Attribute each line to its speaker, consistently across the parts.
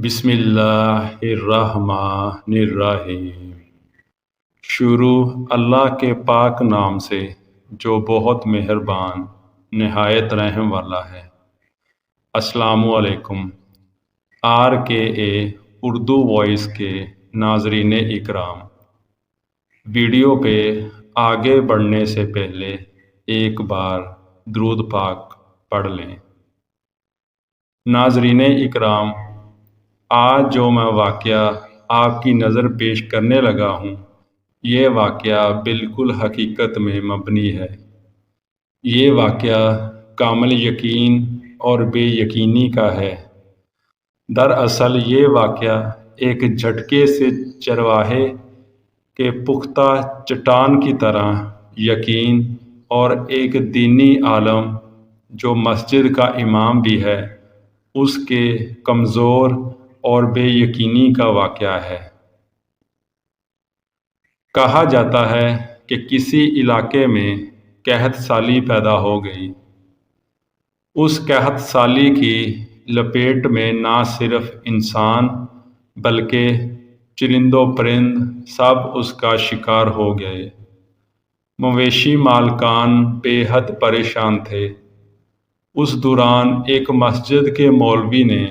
Speaker 1: بسم اللہ الرحمن الرحیم۔ شروع اللہ کے پاک نام سے جو بہت مہربان نہایت رحم والا ہے۔ السلام علیکم۔ RKA اردو وائس کے ناظرین اکرام، ویڈیو پہ آگے بڑھنے سے پہلے ایک بار درود پاک پڑھ لیں۔ ناظرین اکرام، آج جو میں واقعہ آپ کی نظر پیش کرنے لگا ہوں، یہ واقعہ بالکل حقیقت میں مبنی ہے۔ یہ واقعہ کامل یقین اور بے یقینی کا ہے۔ دراصل یہ واقعہ ایک جھٹکے سے چرواہے کے پختہ چٹان کی طرح یقین اور ایک دینی عالم جو مسجد کا امام بھی ہے، اس کے کمزور اور بے یقینی کا واقعہ ہے۔ کہا جاتا ہے کہ کسی علاقے میں قحط سالی پیدا ہو گئی۔ اس قحط سالی کی لپیٹ میں نہ صرف انسان بلکہ چرند و پرند سب اس کا شکار ہو گئے۔ مویشی مالکان بے حد پریشان تھے۔ اس دوران ایک مسجد کے مولوی نے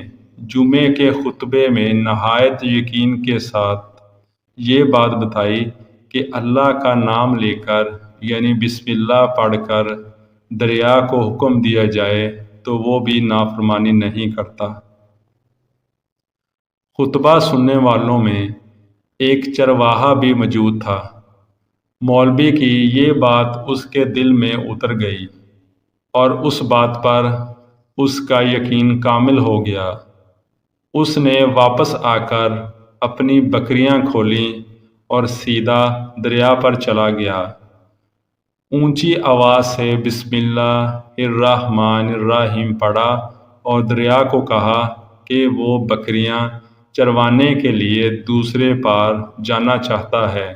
Speaker 1: جمعے کے خطبے میں نہایت یقین کے ساتھ یہ بات بتائی کہ اللہ کا نام لے کر یعنی بسم اللہ پڑھ کر دریا کو حکم دیا جائے تو وہ بھی نافرمانی نہیں کرتا۔ خطبہ سننے والوں میں ایک چرواہا بھی موجود تھا۔ مولوی کی یہ بات اس کے دل میں اتر گئی اور اس بات پر اس کا یقین کامل ہو گیا۔ اس نے واپس آ کر اپنی بکریاں کھولیں اور سیدھا دریا پر چلا گیا۔ اونچی آواز سے بسم اللہ الرحمن الرحیم پڑھا اور دریا کو کہا کہ وہ بکریاں چروانے کے لیے دوسرے پار جانا چاہتا ہے،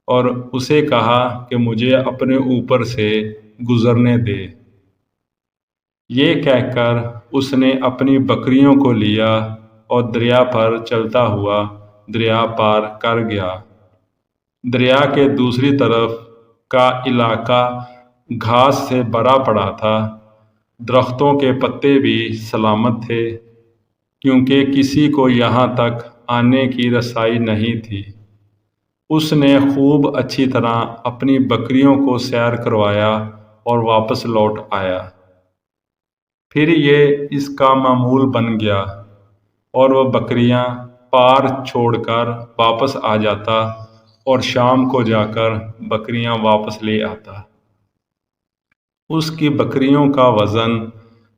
Speaker 1: اور اسے کہا کہ مجھے اپنے اوپر سے گزرنے دے۔ یہ کہہ کر اس نے اپنی بکریوں کو لیا اور دریا پر چلتا ہوا دریا پار کر گیا۔ دریا کے دوسری طرف کا علاقہ گھاس سے بھرا پڑا تھا۔ درختوں کے پتے بھی سلامت تھے کیونکہ کسی کو یہاں تک آنے کی رسائی نہیں تھی۔ اس نے خوب اچھی طرح اپنی بکریوں کو سیر کروایا اور واپس لوٹ آیا۔ پھر یہ اس کا معمول بن گیا اور وہ بکریاں پار چھوڑ کر واپس آ جاتا اور شام کو جا کر بکریاں واپس لے آتا۔ اس کی بکریوں کا وزن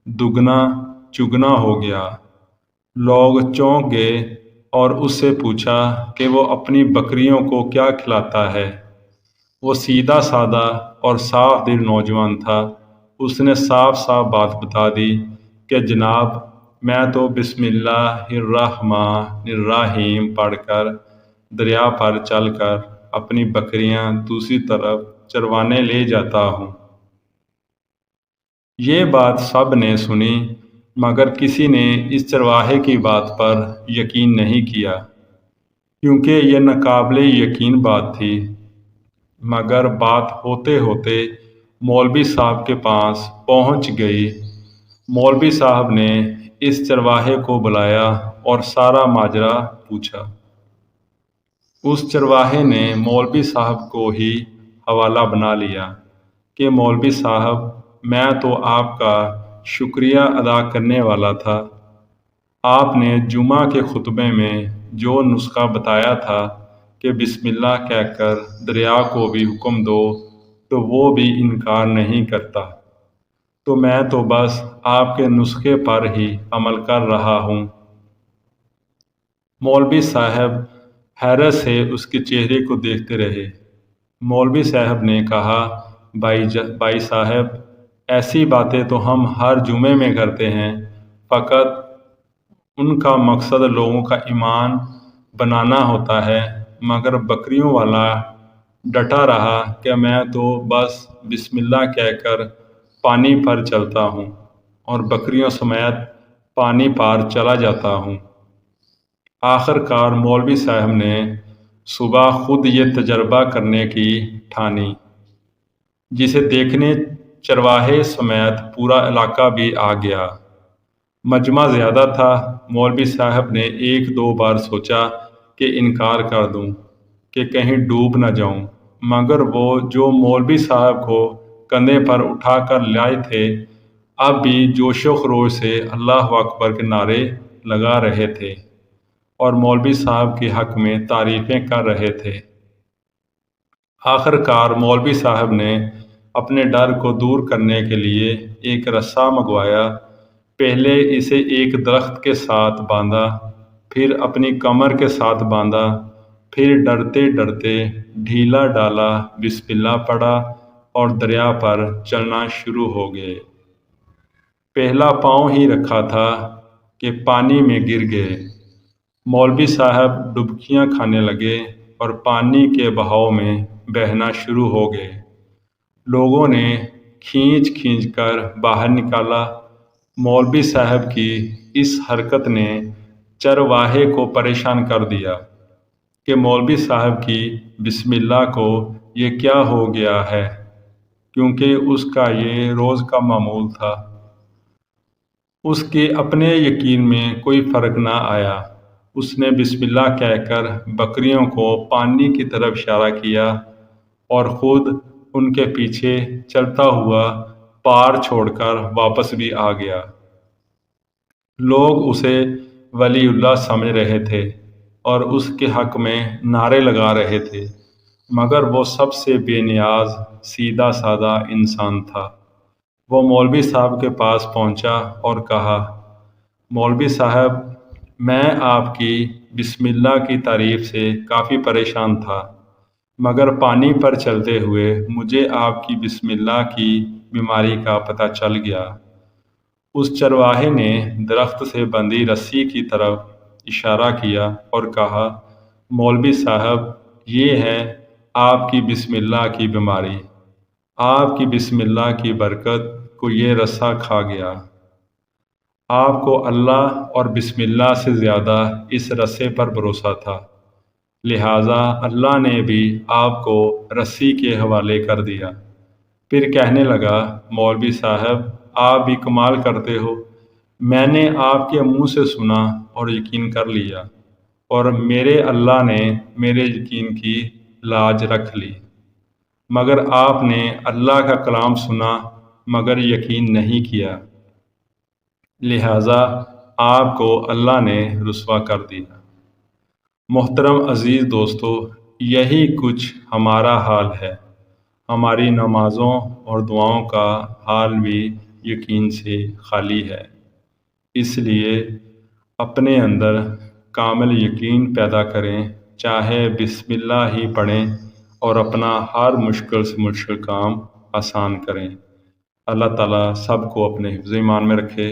Speaker 1: دگنا چگنا ہو گیا۔ لوگ چونک گئے اور اس سے پوچھا کہ وہ اپنی بکریوں کو کیا کھلاتا ہے۔ وہ سیدھا سادہ اور صاف دل نوجوان تھا۔ اس نے صاف صاف بات بتا دی کہ جناب، میں تو بسم اللہ الرحمن الرحیم پڑھ کر دریا پر چل کر اپنی بکریاں دوسری طرف چروانے لے جاتا ہوں۔ یہ بات سب نے سنی مگر کسی نے اس چرواہے کی بات پر یقین نہیں کیا کیونکہ یہ ناقابل یقین بات تھی۔ مگر بات ہوتے ہوتے مولوی صاحب کے پاس پہنچ گئی۔ مولوی صاحب نے اس چرواہے کو بلایا اور سارا ماجرا پوچھا۔ اس چرواہے نے مولوی صاحب کو ہی حوالہ بنا لیا کہ مولوی صاحب، میں تو آپ کا شکریہ ادا کرنے والا تھا۔ آپ نے جمعہ کے خطبے میں جو نسخہ بتایا تھا کہ بسم اللہ کہہ کر دریا کو بھی حکم دو تو وہ بھی انکار نہیں کرتا، تو میں تو بس آپ کے نسخے پر ہی عمل کر رہا ہوں۔ مولوی صاحب حیرت سے اس کے چہرے کو دیکھتے رہے۔ مولوی صاحب نے کہا، بھائی صاحب، ایسی باتیں تو ہم ہر جمعے میں کرتے ہیں، فقط ان کا مقصد لوگوں کا ایمان بنانا ہوتا ہے۔ مگر بکریوں والا ڈٹا رہا کہ میں تو بس بسم اللہ کہہ کر پانی پر چلتا ہوں اور بکریوں سمیت پانی پار چلا جاتا ہوں۔ آخر کار مولوی صاحب نے صبح خود یہ تجربہ کرنے کی ٹھانی، جسے دیکھنے چرواہے سمیت پورا علاقہ بھی آ گیا۔ مجمع زیادہ تھا۔ مولوی صاحب نے ایک دو بار سوچا کہ انکار کر دوں کہ کہیں ڈوب نہ جاؤں، مگر وہ جو مولوی صاحب کو کندھے پر اٹھا کر لائے تھے اب بھی جوش و خروش سے اللہ اکبر کے نعرے لگا رہے تھے اور مولوی صاحب کے حق میں تعریفیں کر رہے تھے۔ آخر کار مولوی صاحب نے اپنے ڈر کو دور کرنے کے لیے ایک رسا منگوایا۔ پہلے اسے ایک درخت کے ساتھ باندھا، پھر اپنی کمر کے ساتھ باندھا، پھر ڈرتے ڈرتے ڈھیلا ڈالا، بسم اللہ پڑھا اور دریا پر چلنا شروع ہو گئے۔ پہلا پاؤں ہی رکھا تھا کہ پانی میں گر گئے۔ مولوی صاحب ڈبکیاں کھانے لگے اور پانی کے بہاؤ میں بہنا شروع ہو گئے۔ لوگوں نے کھینچ کھینچ کر باہر نکالا۔ مولوی صاحب کی اس حرکت نے چرواہے کو پریشان کر دیا کہ مولوی صاحب کی بسم اللہ کو یہ کیا ہو گیا ہے، کیونکہ اس کا یہ روز کا معمول تھا۔ اس کے اپنے یقین میں کوئی فرق نہ آیا۔ اس نے بسم اللہ کہہ کر بکریوں کو پانی کی طرف اشارہ کیا اور خود ان کے پیچھے چلتا ہوا پار چھوڑ کر واپس بھی آ گیا۔ لوگ اسے ولی اللہ سمجھ رہے تھے اور اس کے حق میں نعرے لگا رہے تھے، مگر وہ سب سے بے نیاز سیدھا سادہ انسان تھا۔ وہ مولوی صاحب کے پاس پہنچا اور کہا، مولوی صاحب، میں آپ کی بسم اللہ کی تعریف سے کافی پریشان تھا، مگر پانی پر چلتے ہوئے مجھے آپ کی بسم اللہ کی بیماری کا پتہ چل گیا۔ اس چرواہے نے درخت سے بندھی رسی کی طرف اشارہ کیا اور کہا، مولوی صاحب، یہ ہے آپ کی بسم اللہ کی بیماری۔ آپ کی بسم اللہ کی برکت کو یہ رسا کھا گیا۔ آپ کو اللہ اور بسم اللہ سے زیادہ اس رسے پر بھروسہ تھا، لہٰذا اللہ نے بھی آپ کو رسی کے حوالے کر دیا۔ پھر کہنے لگا، مولوی صاحب، آپ بھی کمال کرتے ہو۔ میں نے آپ کے منہ سے سنا اور یقین کر لیا، اور میرے اللہ نے میرے یقین کی لاج رکھ لی، مگر آپ نے اللہ کا کلام سنا مگر یقین نہیں کیا، لہٰذا آپ کو اللہ نے رسوا کر دیا۔ محترم عزیز دوستو، یہی کچھ ہمارا حال ہے۔ ہماری نمازوں اور دعاؤں کا حال بھی یقین سے خالی ہے۔ اس لیے اپنے اندر کامل یقین پیدا کریں، چاہے بسم اللہ ہی پڑھیں اور اپنا ہر مشکل سے مشکل کام آسان کریں۔ اللہ تعالیٰ سب کو اپنے حفظ ایمان میں رکھے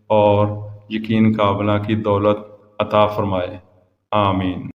Speaker 1: اور یقین قابلہ کی دولت عطا فرمائے۔ آمین۔